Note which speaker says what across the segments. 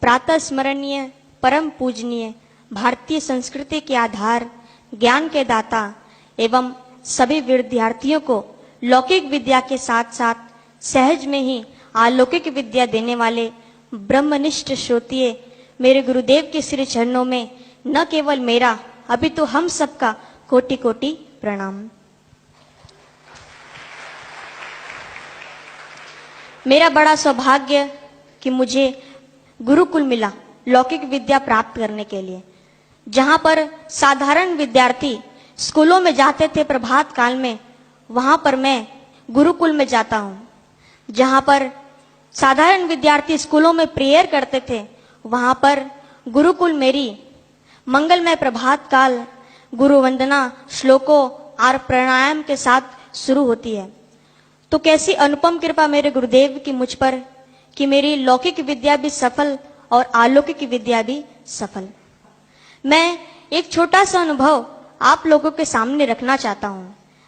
Speaker 1: प्रातः स्मरणीय परम पूजनीय भारतीय संस्कृति के आधार, ज्ञान के दाता एवं सभी विद्यार्थियों को लौकिक विद्या के साथ साथ सहज में ही अलौकिक विद्या देने वाले ब्रह्मनिष्ठ श्रोत्रिय मेरे गुरुदेव के श्री चरणों में न केवल मेरा अपितु हम सबका कोटि कोटि प्रणाम। मेरा बड़ा सौभाग्य कि मुझे गुरुकुल मिला लौकिक विद्या प्राप्त करने के लिए, जहां पर साधारण विद्यार्थी स्कूलों में जाते थे प्रभात काल में, वहां पर मैं गुरुकुल में जाता हूं। जहां पर साधारण विद्यार्थी स्कूलों में प्रेयर करते थे, वहां पर गुरुकुल मेरी मंगलमय प्रभात काल गुरु वंदना श्लोकों और प्राणायाम के साथ शुरू होती है। तो कैसी अनुपम कृपा मेरे गुरुदेव की मुझ पर कि मेरी लौकिक विद्या भी सफल और अलौकिक विद्या भी सफल। मैं एक छोटा सा अनुभव आप लोगों के सामने रखना चाहता हूं।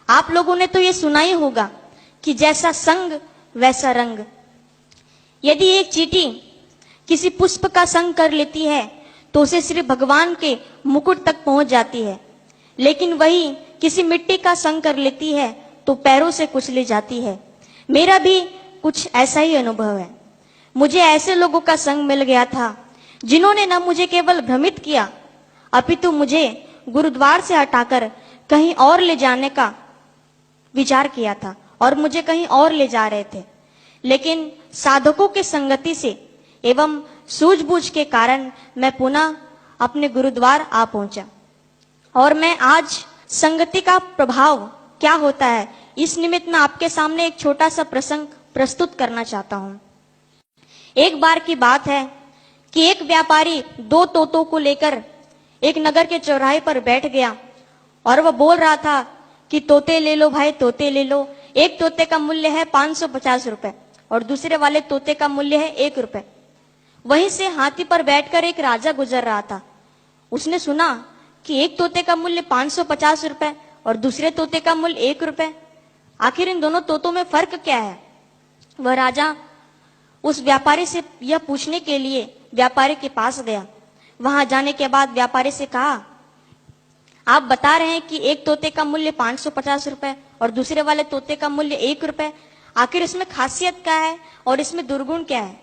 Speaker 1: आप लोगों ने तो ये सुना ही होगा कि जैसा संग वैसा रंग। यदि एक चींटी किसी पुष्प का संग कर लेती है तो उसे श्री भगवान के मुकुट तक पहुंच जाती है, लेकिन वही किसी मिट्टी का संग कर लेती है तो पैरों से कुचली जाती है। मेरा भी कुछ ऐसा ही अनुभव है। मुझे ऐसे लोगों का संग मिल गया था जिन्होंने न मुझे केवल भ्रमित किया अपितु मुझे गुरुद्वार से हटाकर कहीं और ले जाने का विचार किया था और मुझे कहीं और ले जा रहे थे। लेकिन साधकों के संगति से एवं सूझबूझ के कारण मैं पुनः अपने गुरुद्वार आ पहुंचा। और मैं आज संगति का प्रभाव क्या होता है, इस निमित्त मैं आपके सामने एक छोटा सा प्रसंग प्रस्तुत करना चाहता हूं। एक बार की बात है कि एक व्यापारी दो तोतों को लेकर एक नगर के चौराहे पर बैठ गया और वह बोल रहा था कि तोते ले लो भाई, तोते ले लो। एक तोते का मूल्य है 550 रुपए और दूसरे वाले तोते का मूल्य है 1 रुपए। वहीं से हाथी पर बैठकर एक राजा गुजर रहा था। उसने सुना कि एक तोते का मूल्य 550 रुपए और दूसरे तोते का मूल्य 1 रुपए। आखिर इन दोनों तोतों में फर्क क्या है? वह राजा उस व्यापारी से यह पूछने के लिए व्यापारी के पास गया। वहां जाने के बाद व्यापारी से कहा, आप बता रहे हैं कि एक तोते का मूल्य 550 रुपए और दूसरे वाले तोते का मूल्य 1 रुपए, आखिर इसमें खासियत क्या है और इसमें दुर्गुण क्या है?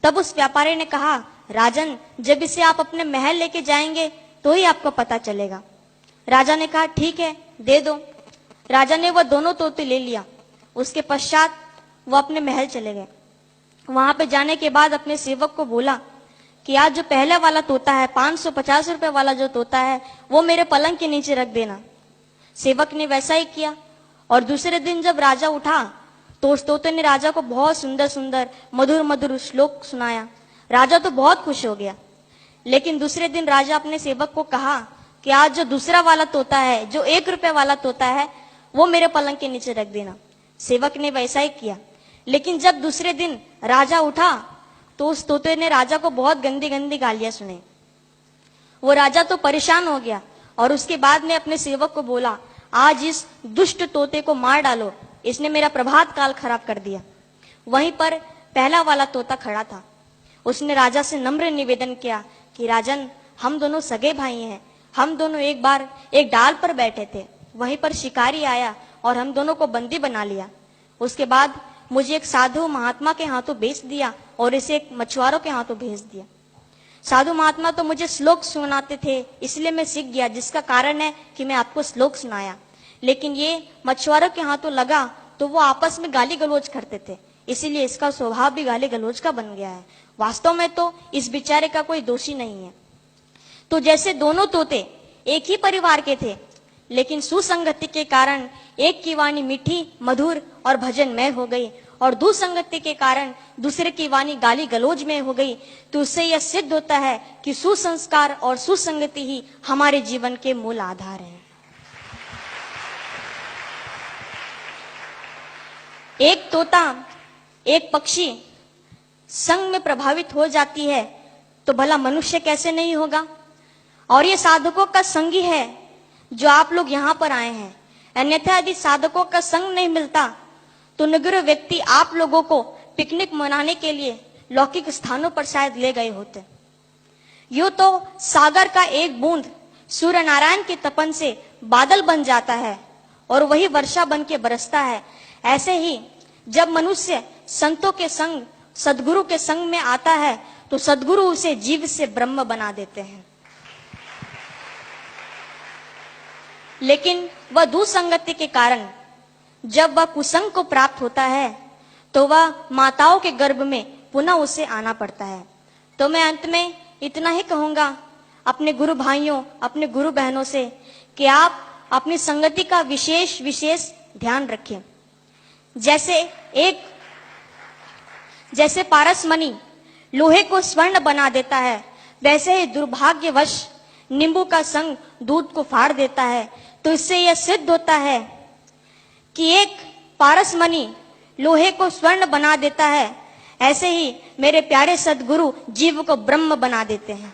Speaker 1: तब उस व्यापारी ने कहा, राजन, जब इसे आप अपने महल लेके जाएंगे तो ही आपको पता चलेगा। राजा ने कहा, ठीक है, दे दो। राजा ने वह दोनों तोते ले लिया। उसके पश्चात वह अपने महल चले गए। वहां पे जाने के बाद अपने सेवक को बोला कि आज जो पहले वाला तोता है, 550 रुपए वाला जो तोता है, वो मेरे पलंग के नीचे रख देना। सेवक ने वैसा ही किया और दूसरे दिन जब राजा उठा तो उस तोते ने राजा को बहुत सुंदर सुंदर मधुर मधुर श्लोक सुनाया। राजा तो बहुत खुश हो गया। लेकिन दूसरे दिन राजा अपने सेवक को कहा कि आज जो दूसरा वाला तोता है, जो 1 रुपए वाला तोता है, वो मेरे पलंग के नीचे रख देना। सेवक ने वैसा ही किया। लेकिन जब दूसरे दिन राजा उठा तो उस तोते ने राजा को बहुत गंदी गंदी गालियां सुनाई। वो राजा तो परेशान हो गया और उसके बाद में अपने सेवक को बोला, आज इस दुष्ट तोते को मार डालो, इसने मेरा प्रभात काल खराब कर दिया। वहीं पर पहला वाला तोता खड़ा था। उसने राजा से नम्र निवेदन किया कि राजन, हम दोनों सगे भाई हैं, हम दोनों एक बार एक डाल पर बैठे थे, वहीं पर शिकारी आया और हम दोनों को बंदी बना लिया। उसके बाद मुझे एक साधु महात्मा के हाथों बेच दिया और इसे एक मछुआरों के हाथों भेज दिया। साधु महात्मा तो मुझे श्लोक सुनाते थे, इसलिए मैं सीख गया, जिसका कारण है कि मैं आपको श्लोक सुनाया। लेकिन ये मछुआरों के हाथों लगा तो वो आपस में गाली गलौज करते थे, इसीलिए इसका स्वभाव भी गाली गलौज का बन गया है। वास्तव में तो इस बेचारे का कोई दोषी नहीं है। तो जैसे दोनों तोते एक ही परिवार के थे, लेकिन सुसंगति के कारण एक की वाणी मीठी मधुर और भजनमय हो गई और दुसंगति के कारण दूसरे की वाणी गाली गलौज में हो गई, तो उससे यह सिद्ध होता है कि सुसंस्कार और सुसंगति ही हमारे जीवन के मूल आधार है। एक तोता, एक पक्षी संग में प्रभावित हो जाती है तो भला मनुष्य कैसे नहीं होगा? और ये साधकों का संगी है जो आप लोग यहाँ पर आए हैं। अन्यथा यदि साधकों का संग नहीं मिलता तो निग्रह व्यक्ति आप लोगों को पिकनिक मनाने के लिए लौकिक स्थानों पर शायद ले गए होते। यूं तो सागर का एक बूंद सूर्य नारायण के तपन से बादल बन जाता है और वही वर्षा बन के बरसता है। ऐसे ही जब मनुष्य संतों के संग, सदगुरु के संग में आता है तो सदगुरु उसे जीव से ब्रह्म बना देते हैं। लेकिन वह दुसंगति के कारण जब वह कुसंग को प्राप्त होता है तो वह माताओं के गर्भ में पुनः उसे आना पड़ता है। तो मैं अंत में इतना ही कहूंगा अपने गुरु भाइयों, अपने गुरु बहनों से कि आप अपनी संगति का विशेष ध्यान रखें। जैसे पारसमणि लोहे को स्वर्ण बना देता है, वैसे ही दुर्भाग्यवश नींबू का संग दूध को फाड़ देता है। तो इससे यह सिद्ध होता है कि एक पारसमणि लोहे को स्वर्ण बना देता है, ऐसे ही मेरे प्यारे सदगुरु जीव को ब्रह्म बना देते हैं।